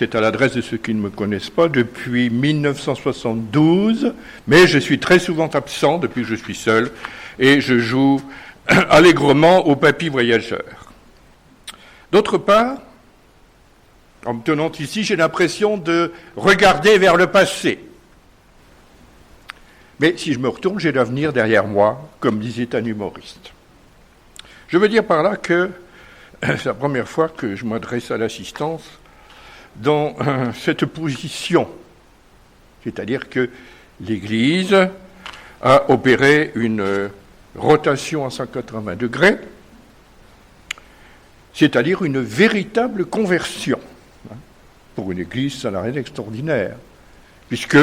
C'est à l'adresse de ceux qui ne me connaissent pas depuis 1972, mais je suis très souvent absent depuis que je suis seul et je joue allègrement au papy voyageur. D'autre part, en me tenant ici, j'ai l'impression de regarder vers le passé. Mais si je me retourne, j'ai l'avenir derrière moi, comme disait un humoriste. Je veux dire par là que c'est la première fois que je m'adresse à l'assistance dans cette position. C'est-à-dire que l'Église a opéré une rotation à 180 degrés, c'est-à-dire une véritable conversion. Pour une Église, ça n'a rien d'extraordinaire, puisque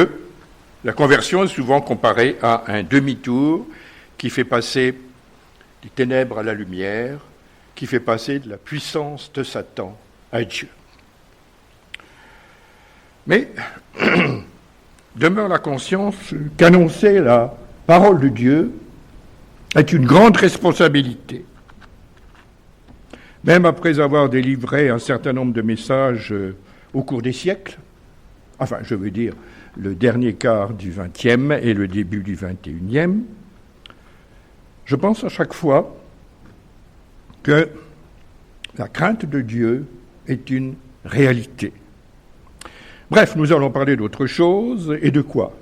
la conversion est souvent comparée à un demi-tour qui fait passer des ténèbres à la lumière, qui fait passer de la puissance de Satan à Dieu. Mais demeure la conscience qu'annoncer la parole de Dieu est une grande responsabilité. Même après avoir délivré un certain nombre de messages au cours des siècles, enfin, je veux dire, le dernier quart du XXe et le début du XXIe, je pense à chaque fois que la crainte de Dieu est une réalité. Bref, nous allons parler d'autre chose, et de quoi ?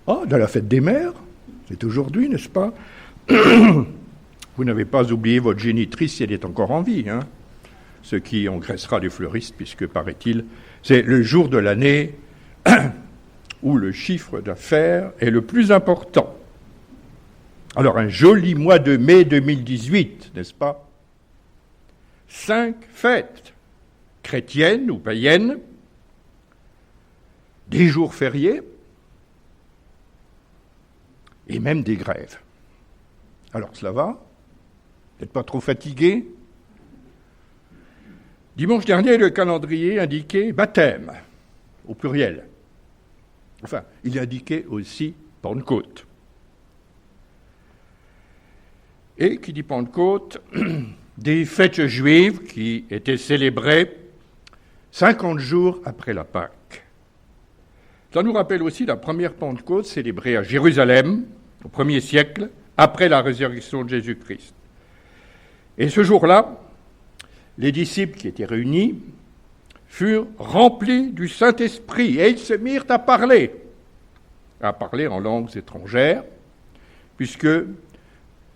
De la fête des mères, c'est aujourd'hui, n'est-ce pas ? Vous n'avez pas oublié votre génitrice si elle est encore en vie, hein ? Ce qui engraissera les fleuristes, puisque, paraît-il, c'est le jour de l'année où le chiffre d'affaires est le plus important. Alors, un joli mois de mai 2018, n'est-ce pas ? 5 fêtes, chrétiennes ou païennes, des jours fériés et même des grèves. Alors, cela va ? Vous n'êtes pas trop fatigué ? Dimanche dernier, le calendrier indiquait baptême, au pluriel. Enfin, il indiquait aussi Pentecôte. Et qui dit Pentecôte, des fêtes juives qui étaient célébrées 50 jours après la Pâque. Ça nous rappelle aussi la première Pentecôte célébrée à Jérusalem, au 1er siècle, après la résurrection de Jésus-Christ. Et ce jour-là, les disciples qui étaient réunis furent remplis du Saint-Esprit et ils se mirent à parler en langues étrangères, puisque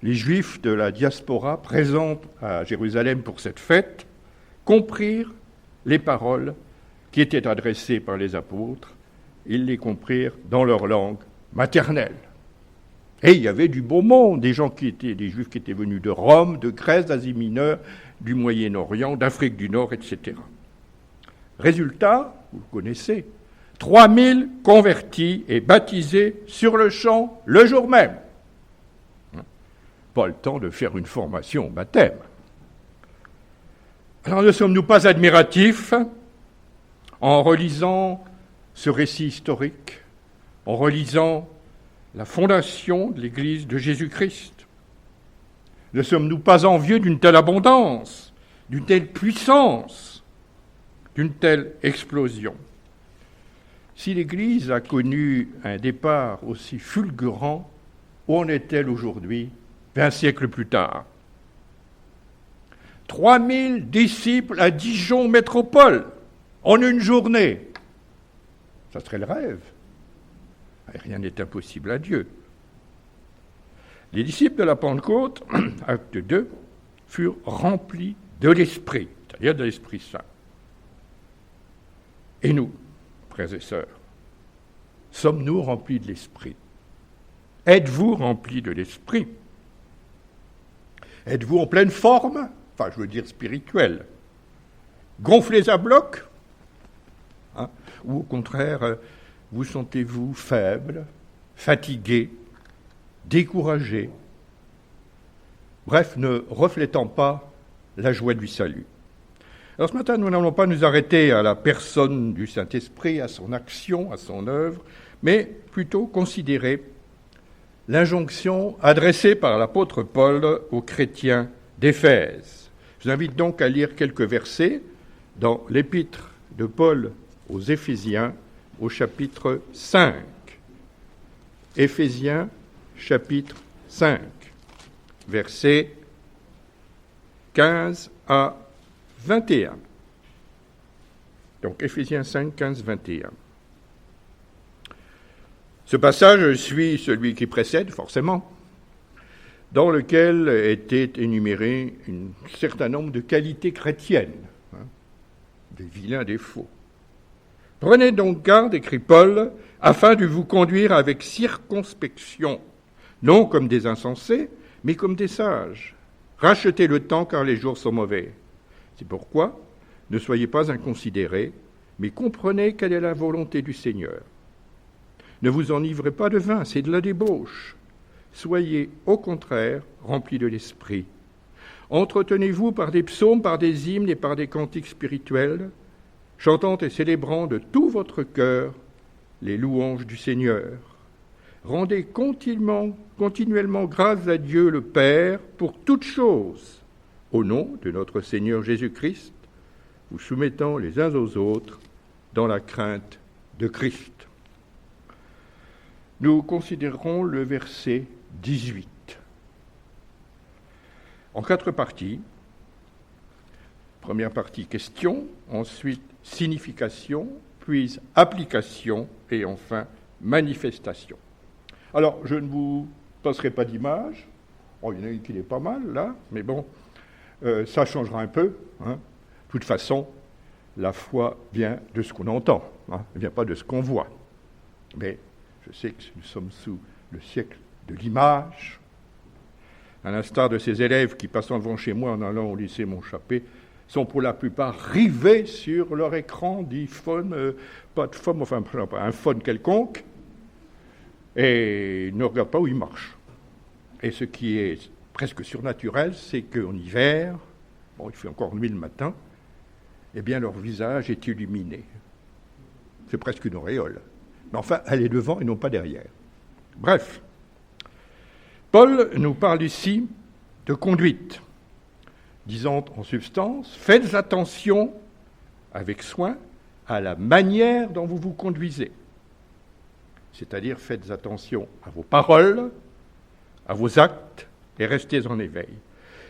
les Juifs de la diaspora présents à Jérusalem pour cette fête comprirent les paroles qui étaient adressées par les apôtres. Ils les comprirent dans leur langue maternelle. Et il y avait du beau monde, des Juifs qui étaient venus de Rome, de Grèce, d'Asie mineure, du Moyen-Orient, d'Afrique du Nord, etc. Résultat, vous le connaissez, 3000 convertis et baptisés sur le champ le jour même. Pas le temps de faire une formation au baptême. Alors ne sommes-nous pas admiratifs en relisant ce récit historique, en relisant la fondation de l'Église de Jésus-Christ? Ne sommes-nous pas envieux d'une telle abondance, d'une telle puissance, d'une telle explosion? Si l'Église a connu un départ aussi fulgurant, où en est-elle aujourd'hui, 20 siècles plus tard? 3000 disciples à Dijon métropole, en une journée. Ça serait le rêve. Rien n'est impossible à Dieu. Les disciples de la Pentecôte, acte 2, furent remplis de l'Esprit, c'est-à-dire de l'Esprit Saint. Et nous, frères et sœurs, sommes-nous remplis de l'Esprit? Êtes-vous remplis de l'Esprit? Êtes-vous en pleine forme? Enfin, je veux dire spirituelle. Gonflés à bloc? Ou au contraire, vous sentez-vous faible, fatigué, découragé? Bref, ne reflétant pas la joie du salut. Alors ce matin, nous n'allons pas nous arrêter à la personne du Saint-Esprit, à son action, à son œuvre, mais plutôt considérer l'injonction adressée par l'apôtre Paul aux chrétiens d'Éphèse. Je vous invite donc à lire quelques versets dans l'épître de Paul aux Éphésiens au chapitre 5. Éphésiens chapitre 5, versets 15 à 21. Donc Éphésiens 5, 15, 21. Ce passage suit celui qui précède, forcément, dans lequel étaient énumérés un certain nombre de qualités chrétiennes, des vilains défauts. Prenez donc garde, écrit Paul, afin de vous conduire avec circonspection, non comme des insensés, mais comme des sages. Rachetez le temps car les jours sont mauvais. C'est pourquoi ne soyez pas inconsidérés, mais comprenez quelle est la volonté du Seigneur. Ne vous enivrez pas de vin, c'est de la débauche. Soyez, au contraire, remplis de l'esprit. Entretenez-vous par des psaumes, par des hymnes et par des cantiques spirituels, chantant et célébrant de tout votre cœur les louanges du Seigneur. Rendez continuellement grâce à Dieu le Père pour toutes choses, au nom de notre Seigneur Jésus-Christ, vous soumettant les uns aux autres dans la crainte de Christ. Nous considérons le verset 18. En 4 parties. Première partie, question, ensuite signification, puis application et enfin manifestation. Alors, je ne vous passerai pas d'image. Oh, il y en a une qui est pas mal, là, mais bon, ça changera un peu. De toute façon, la foi vient de ce qu'on entend, elle ne vient pas de ce qu'on voit. Mais je sais que nous sommes sous le siècle de l'image. À l'instar de ces élèves qui, passant devant chez moi en allant au lycée Montchappé, sont pour la plupart rivés sur leur écran d'iPhone, pas de phone, enfin un phone quelconque, et ne regardent pas où il marche. Et ce qui est presque surnaturel, c'est qu'en hiver, il fait encore nuit le matin, eh bien leur visage est illuminé. C'est presque une auréole. Mais enfin, elle est devant et non pas derrière. Bref, Paul nous parle ici de conduite, disant en substance, faites attention avec soin à la manière dont vous vous conduisez. C'est-à-dire, faites attention à vos paroles, à vos actes, et restez en éveil.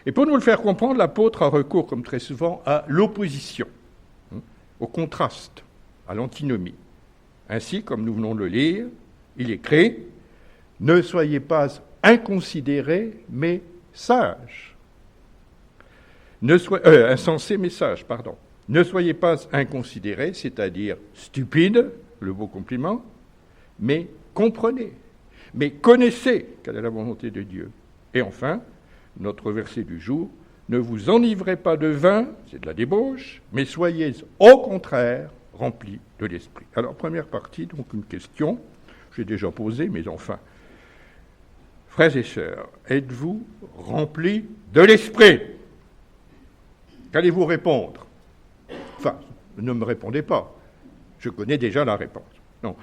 Et pour nous le faire comprendre, l'apôtre a recours, comme très souvent, à l'opposition, au contraste, à l'antinomie. Ainsi, comme nous venons de le lire, il écrit « Ne soyez pas inconsidérés, mais sages. » Insensés, mais sages, pardon. Ne soyez pas inconsidérés, c'est-à-dire stupides, le beau compliment, mais comprenez, mais connaissez quelle est la volonté de Dieu. Et enfin, notre verset du jour, ne vous enivrez pas de vin, c'est de la débauche, mais soyez au contraire remplis de l'esprit. Alors, première partie, donc une question, j'ai déjà posée, mais enfin, frères et sœurs, êtes-vous remplis de l'esprit ? Qu'allez-vous répondre ? Enfin, ne me répondez pas, je connais déjà la réponse. Non.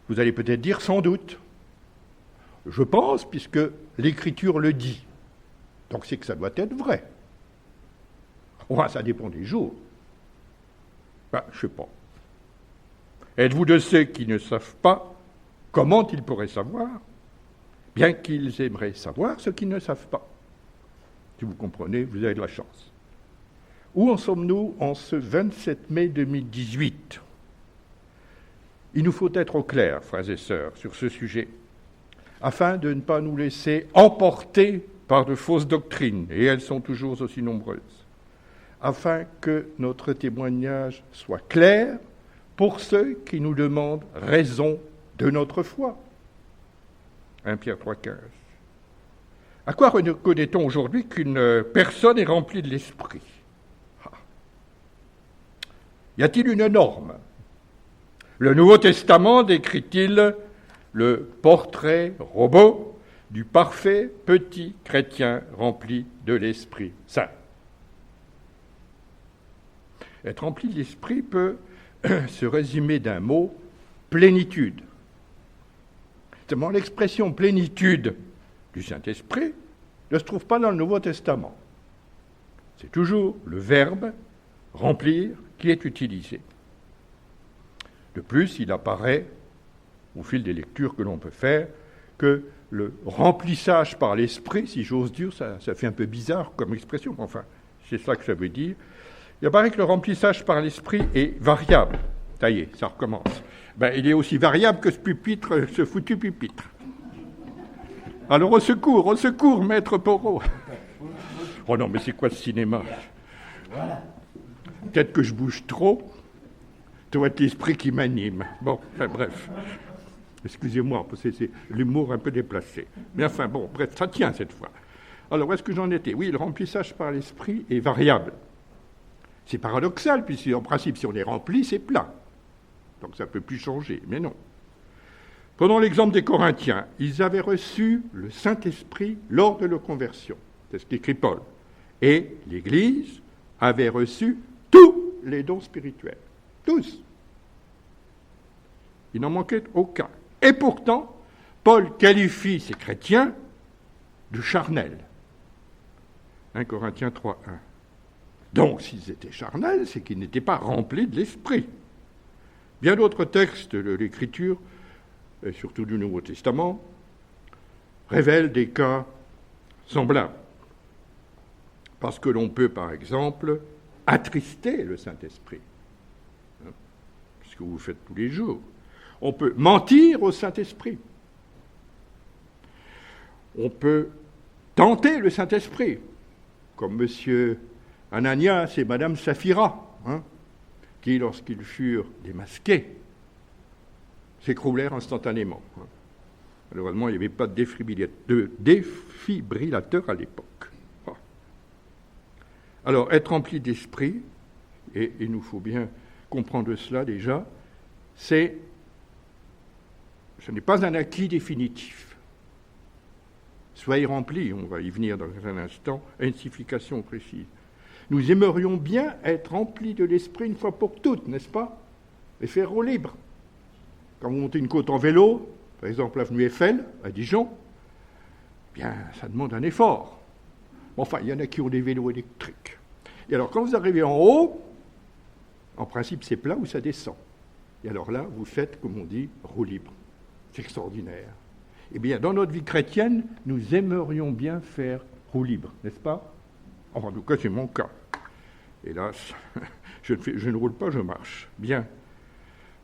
Vous allez peut-être dire sans doute. Je pense, puisque l'Écriture le dit. Donc c'est que ça doit être vrai. Enfin, ça dépend des jours. Je ne sais pas. Êtes-vous de ceux qui ne savent pas comment ils pourraient savoir, bien qu'ils aimeraient savoir ce qu'ils ne savent pas? Si vous comprenez, vous avez de la chance. Où en sommes-nous en ce 27 mai 2018 ? Il nous faut être au clair, frères et sœurs, sur ce sujet, afin de ne pas nous laisser emporter par de fausses doctrines, et elles sont toujours aussi nombreuses, afin que notre témoignage soit clair pour ceux qui nous demandent raison de notre foi. 1 Pierre 3,15. À quoi reconnaît-on aujourd'hui qu'une personne est remplie de l'esprit ? Y a-t-il une norme ? Le Nouveau Testament décrit-il le portrait robot du parfait petit chrétien rempli de l'Esprit Saint. Être rempli de l'Esprit peut se résumer d'un mot, plénitude. Seulement, l'expression plénitude du Saint-Esprit ne se trouve pas dans le Nouveau Testament. C'est toujours le verbe remplir qui est utilisé. De plus, il apparaît, au fil des lectures que l'on peut faire, que le remplissage par l'esprit, si j'ose dire, ça fait un peu bizarre comme expression, enfin, c'est ça que ça veut dire. Il apparaît que le remplissage par l'esprit est variable. Ça y est, ça recommence. Il est aussi variable que ce foutu pupitre. Alors au secours, maître Porot. Oh non, mais c'est quoi ce cinéma? Peut-être que je bouge trop. Ça doit être l'esprit qui m'anime. Bon, bref. Excusez-moi, parce que c'est l'humour un peu déplacé. Mais enfin, bon, bref, ça tient cette fois. Alors, où est-ce que j'en étais? Oui, le remplissage par l'esprit est variable. C'est paradoxal, puisque en principe, si on est rempli, c'est plein. Donc ça ne peut plus changer, mais non. Prenons l'exemple des Corinthiens. Ils avaient reçu le Saint-Esprit lors de leur conversion. C'est ce qu'écrit Paul. Et l'Église avait reçu tous les dons spirituels. Tous. Il n'en manquait aucun. Et pourtant, Paul qualifie ces chrétiens de charnels. 1 Corinthiens 3.1. Donc, s'ils étaient charnels, c'est qu'ils n'étaient pas remplis de l'Esprit. Bien d'autres textes de l'Écriture, et surtout du Nouveau Testament, révèlent des cas semblables. Parce que l'on peut, par exemple, attrister le Saint-Esprit. Ce que vous faites tous les jours. On peut mentir au Saint-Esprit. On peut tenter le Saint-Esprit, comme M. Ananias et Mme Saphira, qui, lorsqu'ils furent démasqués, s'écroulèrent instantanément. Malheureusement, il n'y avait pas de défibrillateur à l'époque. Alors, être rempli d'esprit, et il nous faut bien comprendre cela déjà, ce n'est pas un acquis définitif. Soyez remplis, on va y venir dans un instant, à une signification précise. Nous aimerions bien être remplis de l'esprit une fois pour toutes, n'est-ce pas? Et faire roue libre. Quand vous montez une côte en vélo, par exemple l'avenue Eiffel, à Dijon, bien, ça demande un effort. Enfin, il y en a qui ont des vélos électriques. Et alors, quand vous arrivez en haut, en principe, c'est plat ou ça descend. Et alors là, vous faites, comme on dit, roue libre. C'est extraordinaire. Eh bien, dans notre vie chrétienne, nous aimerions bien faire roue libre, n'est-ce pas? Enfin, en tout cas, c'est mon cas. Hélas, je ne roule pas, je marche. Bien.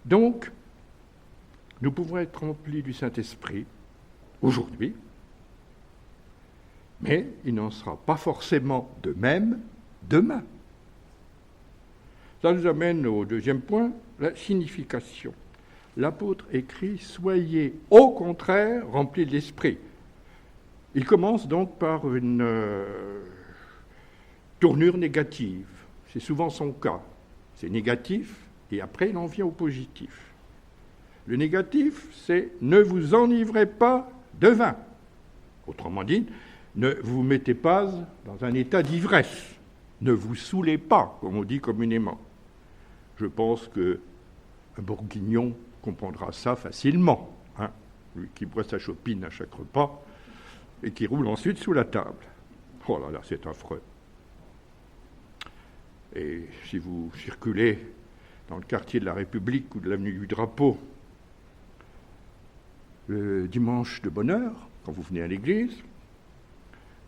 Donc, nous pouvons être remplis du Saint-Esprit aujourd'hui, mais il n'en sera pas forcément de même demain. Ça nous amène au deuxième point, la signification. L'apôtre écrit « Soyez au contraire remplis de l'Esprit ». Il commence donc par une tournure négative. C'est souvent son cas. C'est négatif, et après il en vient au positif. Le négatif, c'est « Ne vous enivrez pas de vin ». Autrement dit, ne vous mettez pas dans un état d'ivresse. Ne vous saoulez pas, comme on dit communément. Je pense qu'un bourguignon comprendra ça facilement, lui qui boit sa chopine à chaque repas et qui roule ensuite sous la table. Oh là là, c'est affreux. Et si vous circulez dans le quartier de la République ou de l'avenue du Drapeau, le dimanche de bonne heure, quand vous venez à l'église,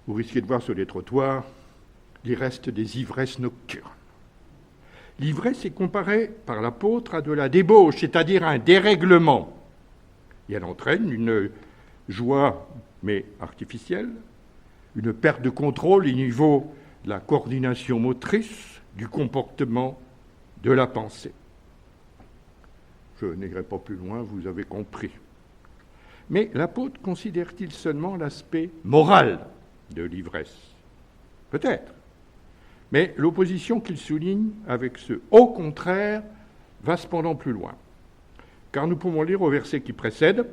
vous risquez de voir sur les trottoirs les restes des ivresses nocturnes. L'ivresse est comparée par l'apôtre à de la débauche, c'est-à-dire un dérèglement. Et elle entraîne une joie, mais artificielle, une perte de contrôle au niveau de la coordination motrice, du comportement, de la pensée. Je n'irai pas plus loin, vous avez compris. Mais l'apôtre considère-t-il seulement l'aspect moral de l'ivresse? Peut-être. Mais l'opposition qu'il souligne avec ce « au contraire » va cependant plus loin. Car nous pouvons lire au verset qui précède,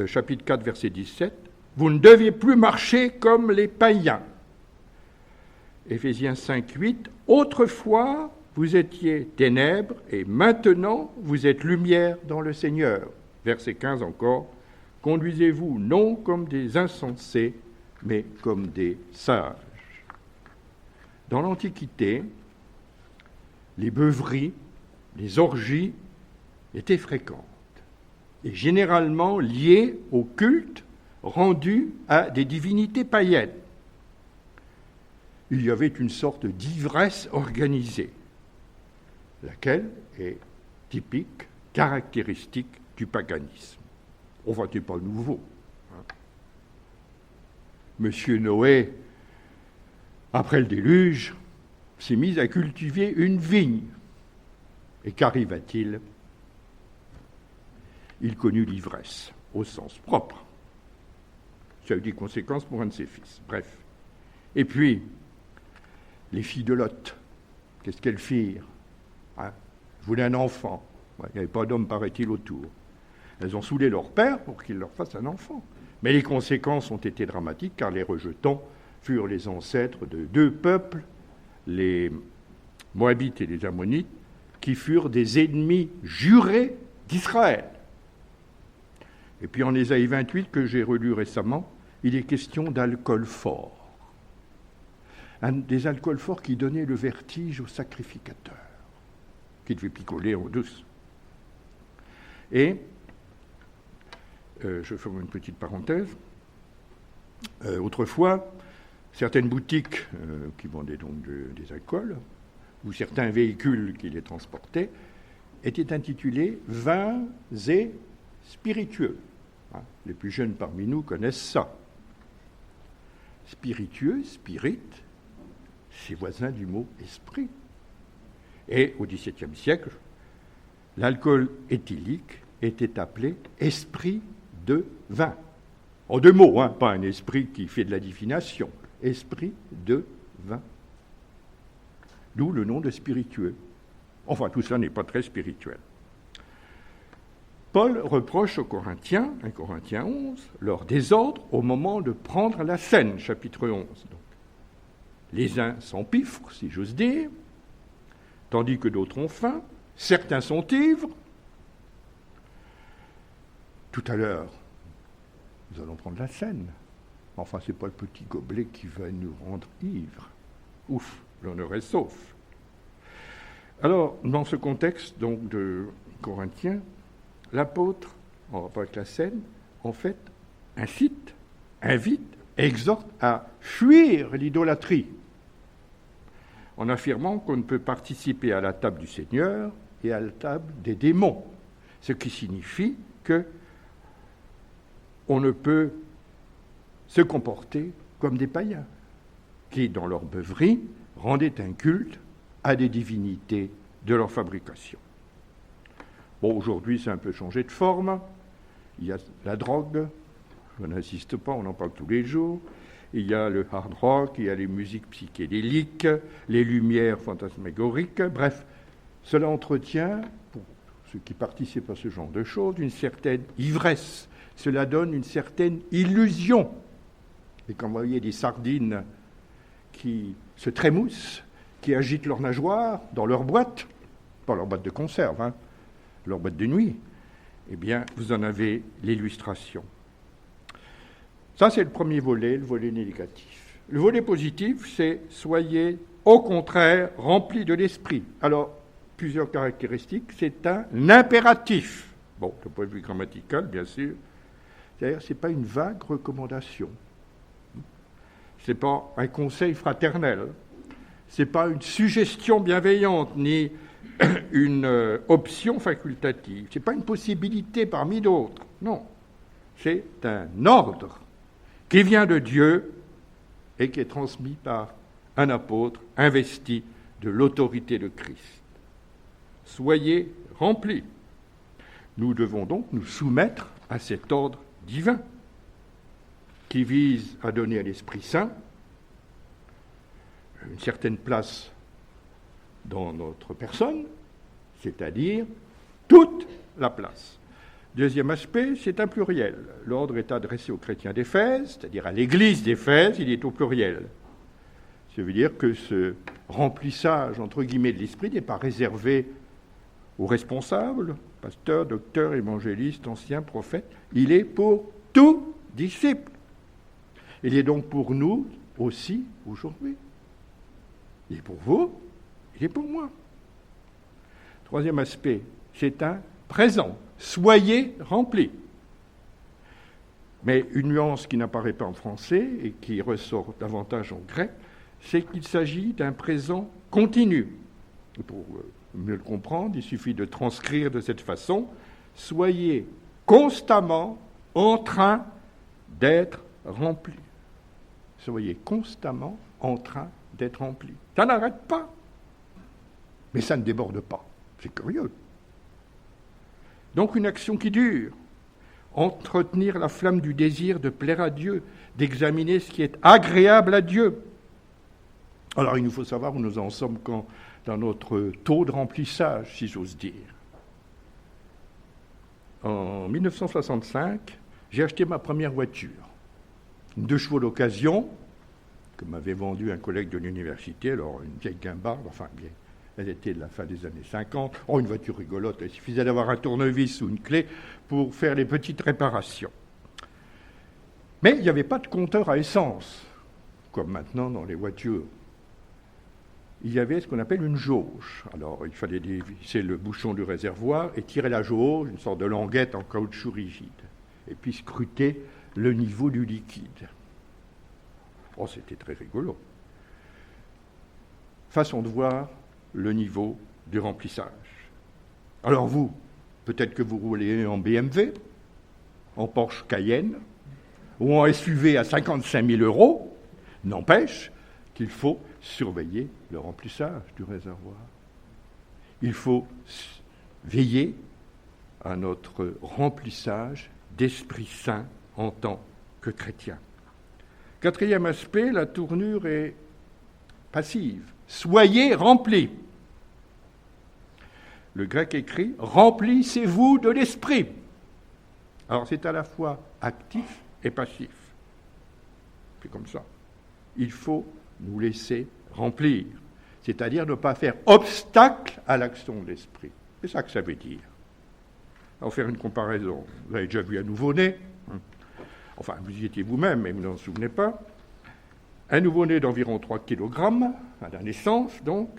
chapitre 4, verset 17, « Vous ne deviez plus marcher comme les païens. » Éphésiens 5, 8, « Autrefois, vous étiez ténèbres et maintenant, vous êtes lumière dans le Seigneur. » Verset 15 encore, « Conduisez-vous non comme des insensés, mais comme des sages. » Dans l'Antiquité, les beuveries, les orgies étaient fréquentes et généralement liées au culte rendu à des divinités païennes. Il y avait une sorte d'ivresse organisée, laquelle est typique, caractéristique du paganisme. Enfin, ce n'est pas nouveau. Monsieur Noé, après le déluge, s'est mis à cultiver une vigne. Et qu'arriva-t-il ? Il connut l'ivresse, au sens propre. Ça a eu des conséquences pour un de ses fils. Bref. Et puis, les filles de Lot, qu'est-ce qu'elles firent ? Elles voulaient un enfant. Il n'y avait pas d'homme, paraît-il, autour. Elles ont saoulé leur père pour qu'il leur fasse un enfant. Mais les conséquences ont été dramatiques, car les rejetants furent les ancêtres de deux peuples, les Moabites et les Ammonites, qui furent des ennemis jurés d'Israël. Et puis en Ésaïe 28, que j'ai relu récemment, il est question d'alcool fort. Des alcools forts qui donnaient le vertige au sacrificateur, qui devait picoler en douce. Et, je fais une petite parenthèse, autrefois, certaines boutiques qui vendaient donc des alcools, ou certains véhicules qui les transportaient, étaient intitulés « vins et spiritueux ». Les plus jeunes parmi nous connaissent ça. Spiritueux, spirit, c'est voisin du mot esprit. Et au XVIIe siècle, l'alcool éthylique était appelé esprit de vin. En deux mots, pas un esprit qui fait de la divination. Esprit de vin. D'où le nom de spiritueux. Enfin, tout ça n'est pas très spirituel. Paul reproche aux Corinthiens, 1 Corinthiens 11, leur désordre au moment de prendre la scène, chapitre 11. Donc, les uns s'empiffrent, si j'ose dire, tandis que d'autres ont faim, certains sont ivres. Tout à l'heure, nous allons prendre la scène. Enfin, ce n'est pas le petit gobelet qui va nous rendre ivres. Ouf, l'honneur est sauf. Alors, dans ce contexte donc de Corinthiens, l'apôtre, en rapport avec la scène, en fait, invite, exhorte à fuir l'idolâtrie, en affirmant qu'on ne peut participer à la table du Seigneur et à la table des démons, ce qui signifie que on ne peut se comporter comme des païens, qui, dans leur beuverie, rendaient un culte à des divinités de leur fabrication. Bon, aujourd'hui, c'est un peu changé de forme. Il y a la drogue, je n'insiste pas, on en parle tous les jours. Il y a le hard rock, il y a les musiques psychédéliques, les lumières fantasmagoriques. Bref, cela entretient, pour ceux qui participent à ce genre de choses, une certaine ivresse. Cela donne une certaine illusion. Et quand vous voyez des sardines qui se trémoussent, qui agitent leurs nageoires dans leur boîte, pas leur boîte de conserve, leur boîte de nuit, eh bien, vous en avez l'illustration. Ça, c'est le premier volet, le volet négatif. Le volet positif, c'est « soyez, au contraire, remplis de l'esprit ». Alors, plusieurs caractéristiques, c'est un impératif. Bon, du point de vue grammatical, bien sûr. C'est-à-dire, ce n'est pas une vague recommandation. Ce n'est pas un conseil fraternel. Ce n'est pas une suggestion bienveillante, ni une option facultative. Ce n'est pas une possibilité parmi d'autres. Non. C'est un ordre qui vient de Dieu et qui est transmis par un apôtre investi de l'autorité de Christ. Soyez remplis. Nous devons donc nous soumettre à cet ordre divin qui vise à donner à l'Esprit Saint une certaine place dans notre personne, c'est-à-dire toute la place. Deuxième aspect, c'est un pluriel. L'ordre est adressé aux chrétiens d'Éphèse, c'est-à-dire à l'Église d'Éphèse, il est au pluriel. Ça veut dire que ce remplissage, entre guillemets, de l'esprit n'est pas réservé aux responsables, pasteurs, docteurs, évangélistes, anciens, prophètes. Il est pour tout disciple. Il est donc pour nous aussi aujourd'hui. Il est pour vous, il est pour moi. Troisième aspect, c'est un présent. Soyez remplis. Mais une nuance qui n'apparaît pas en français et qui ressort davantage en grec, c'est qu'il s'agit d'un présent continu. Pour mieux le comprendre, il suffit de transcrire de cette façon « Soyez constamment en train d'être remplis ». Soyez constamment en train d'être remplis. Ça n'arrête pas, mais ça ne déborde pas. C'est curieux. Donc une action qui dure. Entretenir la flamme du désir de plaire à Dieu, d'examiner ce qui est agréable à Dieu. Alors il nous faut savoir où nous en sommes dans notre taux de remplissage, si j'ose dire. En 1965, j'ai acheté ma première voiture. Une 2 chevaux d'occasion, que m'avait vendue un collègue de l'université, alors une vieille guimbarde, enfin bien, elle était de la fin des années 50. Oh, une voiture rigolote, il suffisait d'avoir un tournevis ou une clé pour faire les petites réparations. Mais il n'y avait pas de compteur à essence, comme maintenant dans les voitures. Il y avait ce qu'on appelle une jauge. Alors, il fallait dévisser le bouchon du réservoir et tirer la jauge, une sorte de languette en caoutchouc rigide, et puis scruter le niveau du liquide. Oh, c'était très rigolo. Façon de voir le niveau du remplissage. Alors vous, peut-être que vous roulez en BMW, en Porsche Cayenne, ou en SUV à 55 000 €, n'empêche qu'il faut surveiller le remplissage du réservoir. Il faut veiller à notre remplissage d'Esprit Saint en tant que chrétien. Quatrième aspect, la tournure est passive. Soyez remplis. Le grec écrit « remplissez-vous de l'esprit ». Alors c'est à la fois actif et passif. C'est comme ça. Il faut nous laisser remplir, c'est-à-dire ne pas faire obstacle à l'action de l'esprit. C'est ça que ça veut dire. On va faire une comparaison. Vous avez déjà vu un nouveau-né, enfin vous y étiez vous-même, mais vous n'en souvenez pas. Un nouveau-né d'environ 3 kg, à la naissance donc,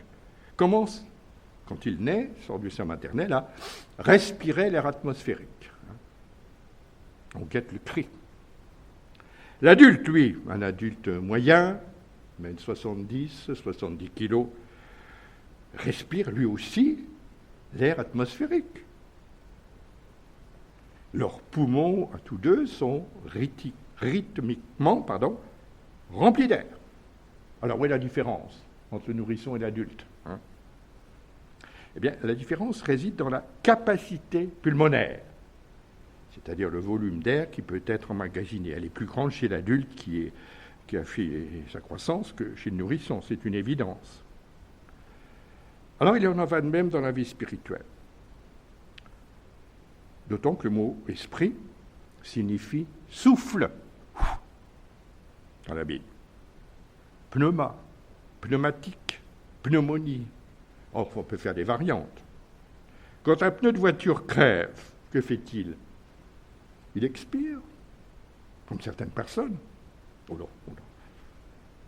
commence, quand il naît, sort du sein maternel, à respirer l'air atmosphérique. On guette le cri. L'adulte, lui, un adulte moyen, 1m70, 70 kg, respire lui aussi l'air atmosphérique. Leurs poumons, à tous deux, sont rythmiquement remplis d'air. Alors, où est la différence entre le nourrisson et l'adulte ? Eh bien, la différence réside dans la capacité pulmonaire, c'est-à-dire le volume d'air qui peut être emmagasiné. Elle est plus grande chez l'adulte qui a fait sa croissance que chez le nourrisson, c'est une évidence. Alors, il y en va de même dans la vie spirituelle. D'autant que le mot « esprit » signifie « souffle » dans la Bible. Pneuma, pneumatique, pneumonie. Enfin, on peut faire des variantes. Quand un pneu de voiture crève, que fait-il ? Il expire, comme certaines personnes.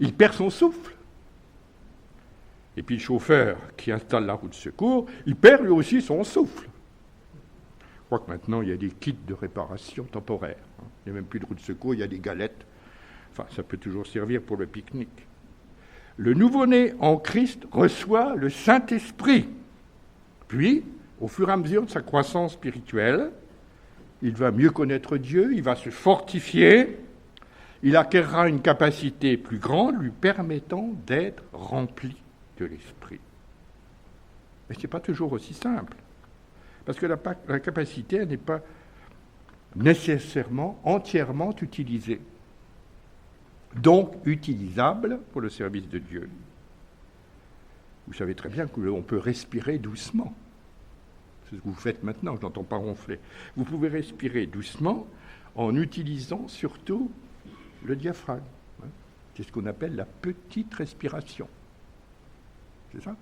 Il perd son souffle. Et puis le chauffeur qui installe la roue de secours, il perd lui aussi son souffle. Je crois que maintenant, il y a des kits de réparation temporaire. Il n'y a même plus de roue de secours, il y a des galettes. Enfin, ça peut toujours servir pour le pique-nique. Le nouveau-né en Christ reçoit le Saint-Esprit. Puis, au fur et à mesure de sa croissance spirituelle, il va mieux connaître Dieu, il va se fortifier, il acquérera une capacité plus grande lui permettant d'être rempli de l'Esprit. Mais ce n'est pas toujours aussi simple, parce que la capacité n'est pas nécessairement entièrement utilisée, donc utilisable pour le service de Dieu. Vous savez très bien qu'on peut respirer doucement. C'est ce que vous faites maintenant, je n'entends pas ronfler. Vous pouvez respirer doucement en utilisant surtout le diaphragme. C'est ce qu'on appelle la petite respiration. C'est ça ?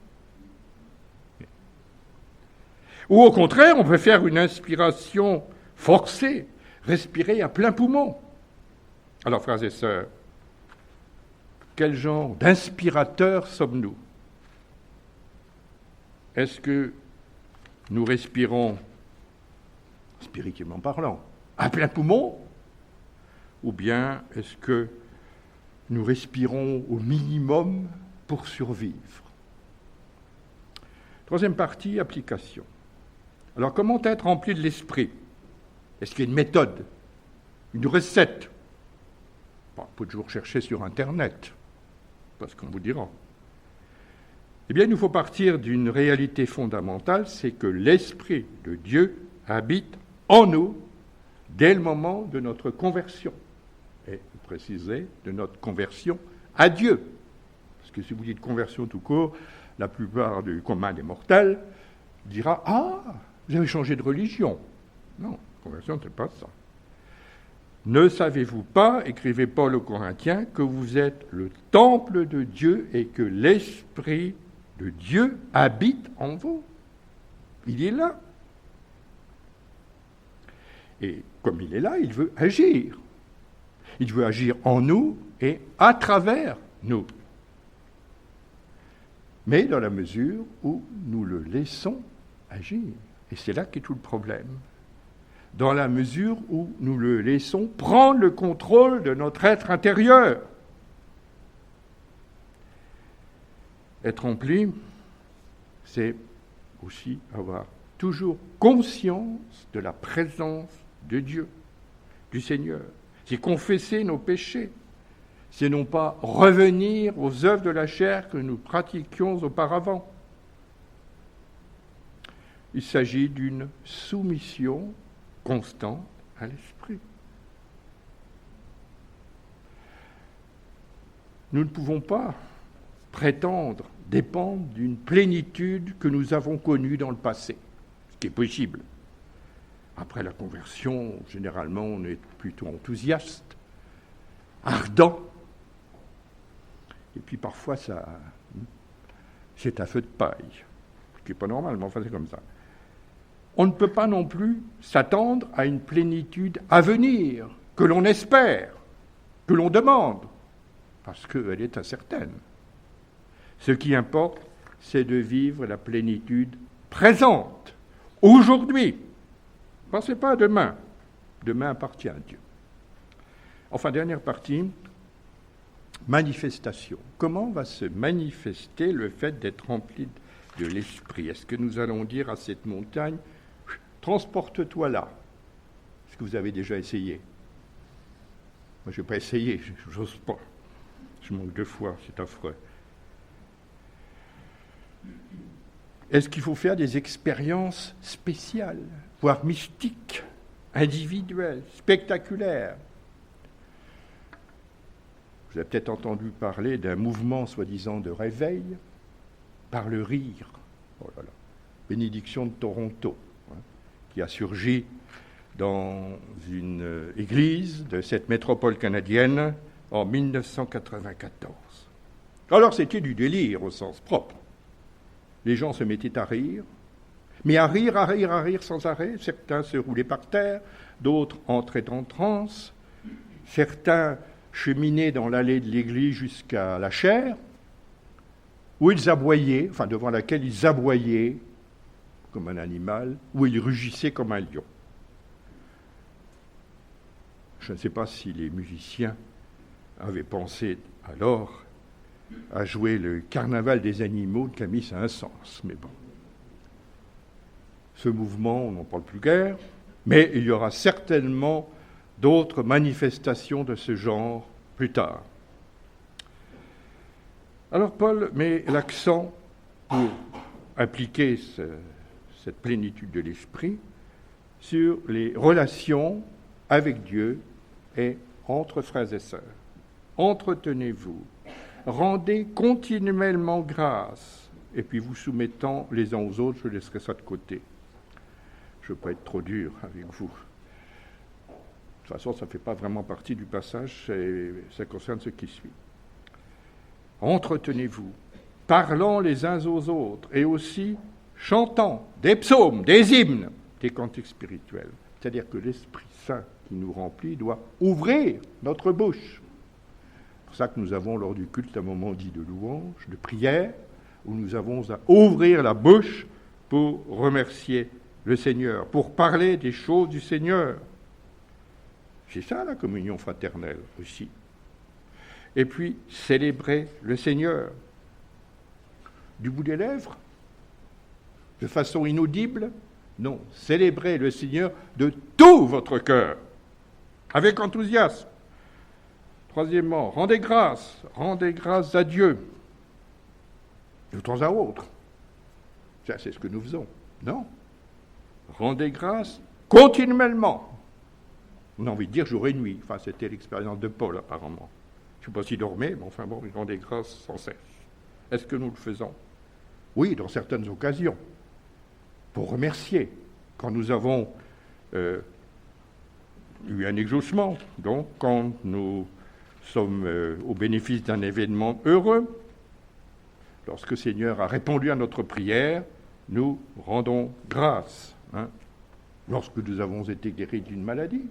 Ou au contraire, on peut faire une inspiration forcée, respirer à plein poumon. Alors, frères et sœurs, quel genre d'inspirateurs sommes-nous ? Est-ce que nous respirons, spirituellement parlant, à plein poumon, ou bien est-ce que nous respirons au minimum pour survivre? Troisième partie, application. Alors, comment être rempli de l'esprit? Est-ce qu'il y a une méthode, une recette? On peut toujours chercher sur Internet, parce qu'on vous dira. Eh bien, il nous faut partir d'une réalité fondamentale, c'est que l'Esprit de Dieu habite en nous dès le moment de notre conversion. Et, vous précisez, de notre conversion à Dieu. Parce que si vous dites conversion tout court, la plupart du commun des mortels dira « Ah, vous avez changé de religion ». Non, conversion, ce n'est pas ça. Ne savez-vous pas, écrivait Paul aux Corinthiens, que vous êtes le temple de Dieu et que l'Esprit de Dieu habite en vous? Il est là. Et comme il est là, il veut agir. Il veut agir en nous et à travers nous. Mais dans la mesure où nous le laissons agir. Et c'est là qu'est tout le problème. Dans la mesure où nous le laissons prendre le contrôle de notre être intérieur. Être rempli, c'est aussi avoir toujours conscience de la présence de Dieu, du Seigneur. C'est confesser nos péchés. C'est non pas revenir aux œuvres de la chair que nous pratiquions auparavant. Il s'agit d'une soumission constante à l'esprit. Nous ne pouvons pas prétendre dépendre d'une plénitude que nous avons connue dans le passé, ce qui est possible. Après la conversion, généralement, on est plutôt enthousiaste, ardent, et puis parfois, c'est à feu de paille, ce qui n'est pas normal, mais enfin c'est comme ça. On ne peut pas non plus s'attendre à une plénitude à venir, que l'on espère, que l'on demande, parce qu'elle est incertaine. Ce qui importe, c'est de vivre la plénitude présente, aujourd'hui. Ne pensez pas à demain. Demain appartient à Dieu. Enfin, dernière partie, manifestation. Comment va se manifester le fait d'être rempli de l'esprit? Est-ce que nous allons dire à cette montagne, transporte-toi là? Est-ce que vous avez déjà essayé? Moi, je n'ai pas essayé, j'ose pas. Je manque de foi, c'est affreux. Est-ce qu'il faut faire des expériences spéciales, voire mystiques, individuelles, spectaculaires? Vous avez peut-être entendu parler d'un mouvement soi-disant de réveil par le rire. Oh là là. Bénédiction de Toronto, qui a surgi dans une église de cette métropole canadienne en 1994. Alors c'était du délire au sens propre. Les gens se mettaient à rire, mais à rire sans arrêt. Certains se roulaient par terre, d'autres entraient en transe, certains cheminaient dans l'allée de l'église jusqu'à la chaire, où ils aboyaient, enfin devant laquelle ils aboyaient comme un animal, où ils rugissaient comme un lion. Je ne sais pas si les musiciens avaient pensé alors à jouer le carnaval des animaux de Camille Saint-Saëns, mais bon. Ce mouvement, on n'en parle plus guère, mais il y aura certainement d'autres manifestations de ce genre plus tard. Alors Paul met l'accent pour appliquer cette plénitude de l'esprit sur les relations avec Dieu et entre frères et sœurs. Entretenez-vous, rendez continuellement grâce, et puis vous soumettant les uns aux autres, je laisserai ça de côté. Je ne veux pas être trop dur avec vous. De toute façon, ça ne fait pas vraiment partie du passage, ça concerne ce qui suit. Entretenez-vous, parlant les uns aux autres, et aussi chantant des psaumes, des hymnes, des cantiques spirituels. C'est-à-dire que l'Esprit Saint qui nous remplit doit ouvrir notre bouche. C'est pour ça que nous avons lors du culte un moment dit de louange, de prière, où nous avons à ouvrir la bouche pour remercier le Seigneur, pour parler des choses du Seigneur. C'est ça la communion fraternelle aussi. Et puis, célébrer le Seigneur. Du bout des lèvres, de façon inaudible, non, célébrez le Seigneur de tout votre cœur, avec enthousiasme. Troisièmement, rendez grâce à Dieu, de temps à autre. Ça, c'est ce que nous faisons. Non. Rendez grâce continuellement. On a envie de dire jour et nuit. Enfin, c'était l'expérience de Paul, apparemment. Je ne sais pas s'il dormait, mais enfin bon, il rendait grâce sans cesse. Est-ce que nous le faisons? Oui, dans certaines occasions. Pour remercier. Quand nous avons eu un exaucement, donc quand nous sommes au bénéfice d'un événement heureux, lorsque le Seigneur a répondu à notre prière, nous rendons grâce. Lorsque nous avons été guéris d'une maladie,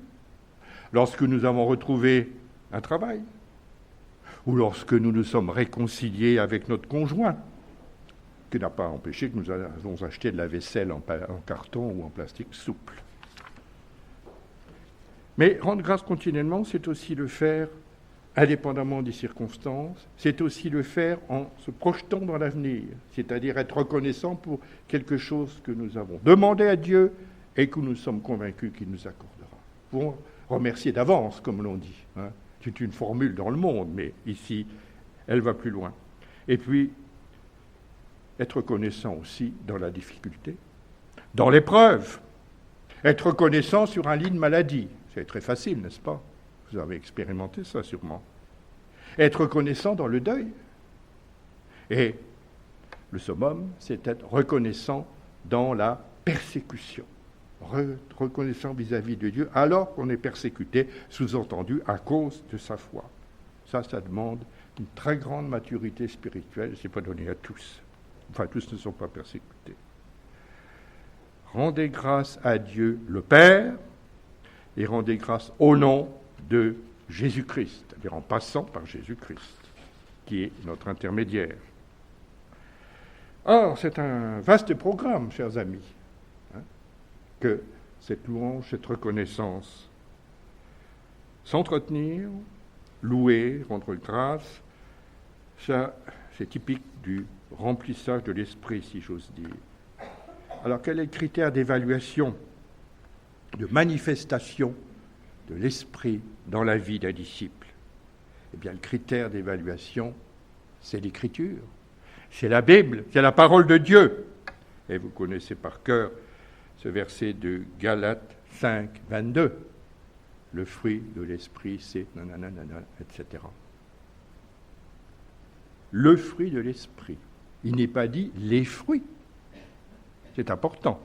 lorsque nous avons retrouvé un travail, ou lorsque nous nous sommes réconciliés avec notre conjoint, qui n'a pas empêché que nous avons acheté de la vaisselle en carton ou en plastique souple. Mais rendre grâce continuellement, c'est aussi le faire indépendamment des circonstances, c'est aussi le faire en se projetant dans l'avenir, c'est-à-dire être reconnaissant pour quelque chose que nous avons demandé à Dieu et que nous sommes convaincus qu'il nous accordera. Pour remercier d'avance, comme l'on dit. C'est une formule dans le monde, mais ici, elle va plus loin. Et puis, être reconnaissant aussi dans la difficulté, dans l'épreuve, être reconnaissant sur un lit de maladie. C'est très facile, n'est-ce pas? Vous avez expérimenté ça sûrement. Être reconnaissant dans le deuil. Et le summum, c'est être reconnaissant dans la persécution. Reconnaissant vis-à-vis de Dieu, alors qu'on est persécuté, sous-entendu, à cause de sa foi. Ça demande une très grande maturité spirituelle, ce n'est pas donné à tous. Enfin, tous ne sont pas persécutés. Rendez grâce à Dieu le Père et rendez grâce au nom de Jésus-Christ, c'est-à-dire en passant par Jésus-Christ, qui est notre intermédiaire. Or, c'est un vaste programme, chers amis, que cette louange, cette reconnaissance, s'entretenir, louer, rendre grâce, ça, c'est typique du remplissage de l'esprit, si j'ose dire. Alors, quel est le critère d'évaluation, de manifestation de l'esprit dans la vie d'un disciple? Eh bien, le critère d'évaluation, c'est l'Écriture, c'est la Bible, c'est la parole de Dieu. Et vous connaissez par cœur ce verset de Galates 5, 22. Le fruit de l'esprit, c'est nanana, etc. Le fruit de l'esprit. Il n'est pas dit les fruits. C'est important.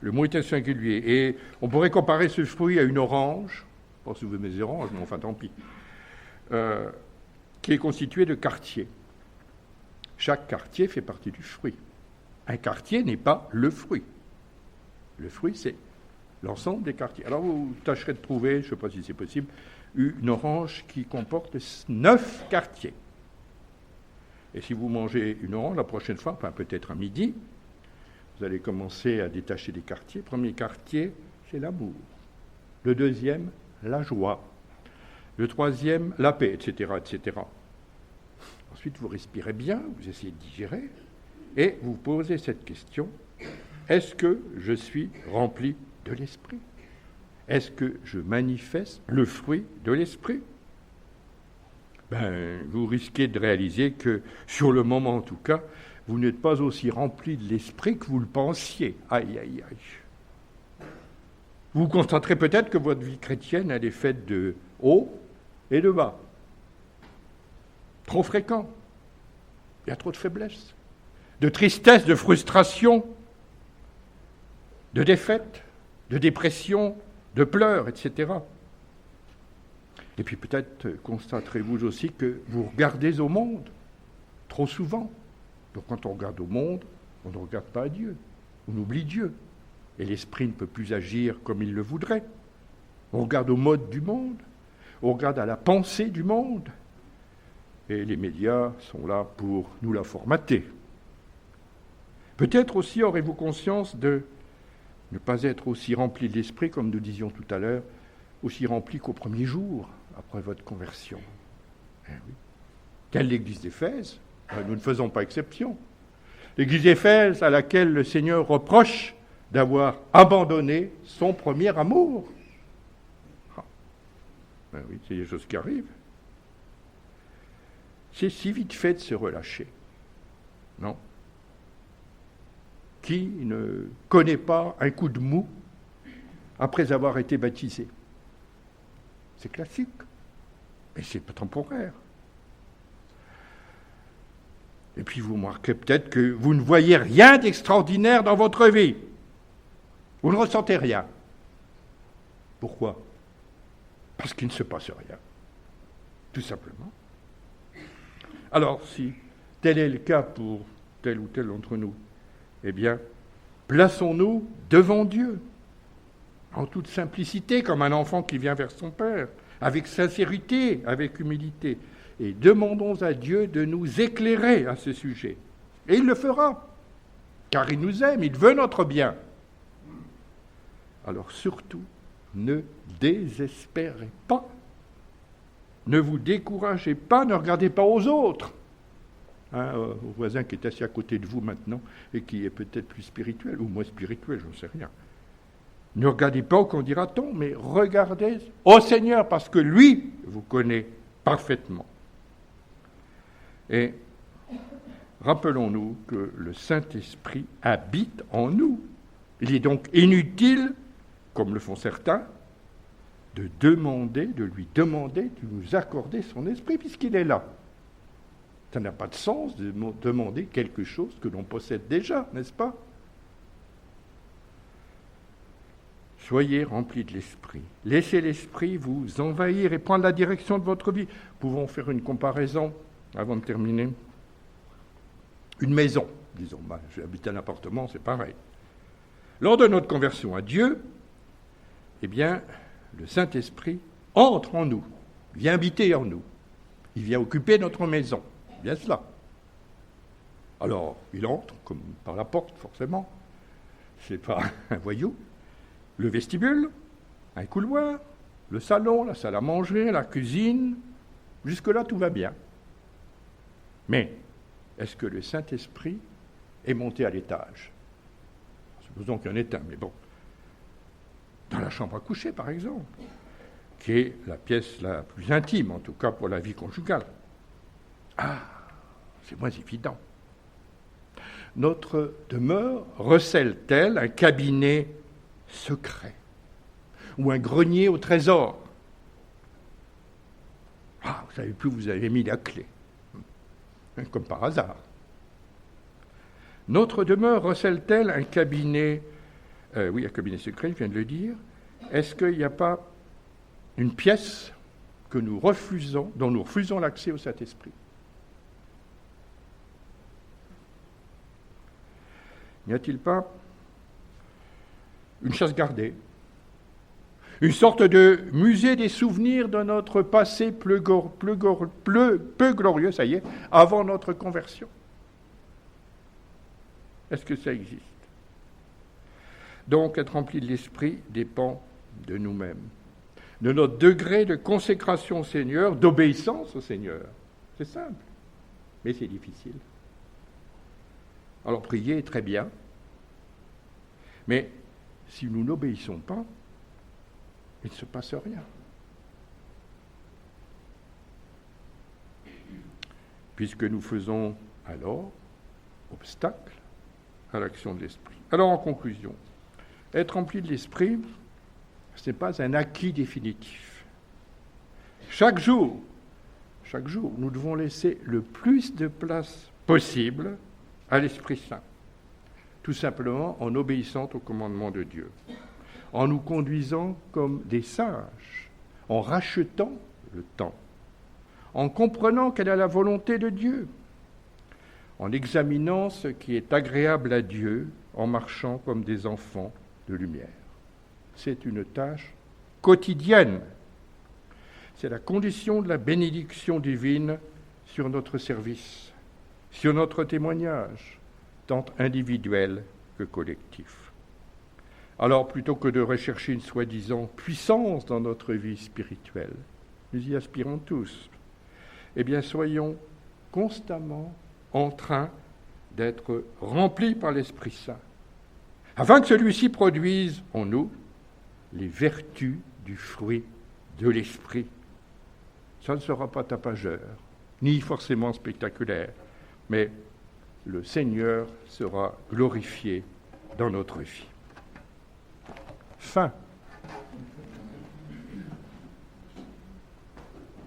Le mot est singulier. Et on pourrait comparer ce fruit à une orange, je pense que vous aimez les oranges, mais enfin tant pis, qui est constitué de quartiers. Chaque quartier fait partie du fruit. Un quartier n'est pas le fruit. Le fruit, c'est l'ensemble des quartiers. Alors vous tâcherez de trouver, je ne sais pas si c'est possible, une orange qui comporte 9 quartiers. Et si vous mangez une orange la prochaine fois, enfin peut-être à midi, vous allez commencer à détacher des quartiers. Le premier quartier, c'est l'amour. Le deuxième, la joie. Le troisième, la paix, etc., etc. Ensuite, vous respirez bien, vous essayez de digérer, et vous posez cette question, est-ce que je suis rempli de l'esprit? Est-ce que je manifeste le fruit de l'esprit? Vous risquez de réaliser que, sur le moment en tout cas, vous n'êtes pas aussi rempli de l'esprit que vous le pensiez. Aïe, aïe, aïe. Vous constaterez peut-être que votre vie chrétienne, elle est faite de haut et de bas. Trop fréquent. Il y a trop de faiblesse, de tristesse, de frustration, de défaite, de dépression, de pleurs, etc. Et puis peut-être constaterez-vous aussi que vous regardez au monde trop souvent. Donc quand on regarde au monde, on ne regarde pas à Dieu. On oublie Dieu. Et l'esprit ne peut plus agir comme il le voudrait. On regarde au mode du monde. On regarde à la pensée du monde. Et les médias sont là pour nous la formater. Peut-être aussi aurez-vous conscience de ne pas être aussi rempli de l'esprit, comme nous disions tout à l'heure, aussi rempli qu'au premier jour, après votre conversion. Oui. Telle l'Église d'Éphèse, nous ne faisons pas exception. L'Église d'Éphèse à laquelle le Seigneur reproche d'avoir abandonné son premier amour. Oui, c'est des choses qui arrivent. C'est si vite fait de se relâcher. Non? Qui ne connaît pas un coup de mou après avoir été baptisé? C'est classique, mais c'est pas temporaire. Et puis vous remarquez peut-être que vous ne voyez rien d'extraordinaire dans votre vie. Vous ne ressentez rien. Pourquoi? Parce qu'il ne se passe rien. Tout simplement. Alors, si tel est le cas pour tel ou tel d'entre nous, eh bien, plaçons-nous devant Dieu, en toute simplicité, comme un enfant qui vient vers son Père, avec sincérité, avec humilité, et demandons à Dieu de nous éclairer à ce sujet. Et il le fera, car il nous aime, il veut notre bien. Alors surtout, ne désespérez pas. Ne vous découragez pas, ne regardez pas aux autres. Au voisin qui est assis à côté de vous maintenant et qui est peut-être plus spirituel ou moins spirituel, je ne sais rien. Ne regardez pas au qu'en dira-t-on, mais regardez au Seigneur parce que lui vous connaît parfaitement. Et rappelons-nous que le Saint-Esprit habite en nous. Il est donc inutile, comme le font certains, de lui demander de nous accorder son esprit puisqu'il est là. Ça n'a pas de sens de demander quelque chose que l'on possède déjà, n'est-ce pas? Soyez remplis de l'esprit. Laissez l'esprit vous envahir et prendre la direction de votre vie. Pouvons faire une comparaison avant de terminer. Une maison, disons. J'habite un appartement, c'est pareil. Lors de notre conversion à Dieu, eh bien, le Saint-Esprit entre en nous, vient habiter en nous. Il vient occuper notre maison. Bien cela. Alors, il entre, comme par la porte, forcément. C'est pas un voyou. Le vestibule, un couloir, le salon, la salle à manger, la cuisine. Jusque-là, tout va bien. Mais, est-ce que le Saint-Esprit est monté à l'étage? Supposons qu'il y en ait un, mais bon. Dans la chambre à coucher, par exemple, qui est la pièce la plus intime, en tout cas pour la vie conjugale. Ah, c'est moins évident. Notre demeure recèle-t-elle un cabinet secret ou un grenier au trésor? Ah, vous savez plus, vous avez mis la clé, comme par hasard. Notre demeure recèle-t-elle un cabinet, un cabinet secret, je viens de le dire. Est-ce qu'il n'y a pas une pièce que nous refusons, dont nous refusons l'accès au Saint-Esprit? N'y a-t-il pas une chasse gardée, une sorte de musée des souvenirs de notre passé peu glorieux, ça y est, avant notre conversion? Est-ce que ça existe? Donc, être rempli de l'Esprit dépend de nous-mêmes, de notre degré de consécration au Seigneur, d'obéissance au Seigneur. C'est simple, mais c'est difficile. Alors, prier est très bien, mais si nous n'obéissons pas, il ne se passe rien. Puisque nous faisons alors obstacle à l'action de l'Esprit. Alors, en conclusion, être rempli de l'Esprit, ce n'est pas un acquis définitif. Chaque jour, nous devons laisser le plus de place possible à l'Esprit Saint, tout simplement en obéissant au commandement de Dieu, en nous conduisant comme des sages, en rachetant le temps, en comprenant quelle est la volonté de Dieu, en examinant ce qui est agréable à Dieu, en marchant comme des enfants de lumière. C'est une tâche quotidienne. C'est la condition de la bénédiction divine sur notre service, sur notre témoignage, tant individuel que collectif. Alors, plutôt que de rechercher une soi-disant puissance dans notre vie spirituelle, nous y aspirons tous, eh bien, soyons constamment en train d'être remplis par l'Esprit Saint, afin que celui-ci produise en nous les vertus du fruit de l'Esprit. Ça ne sera pas tapageur, ni forcément spectaculaire, mais le Seigneur sera glorifié dans notre vie. Fin.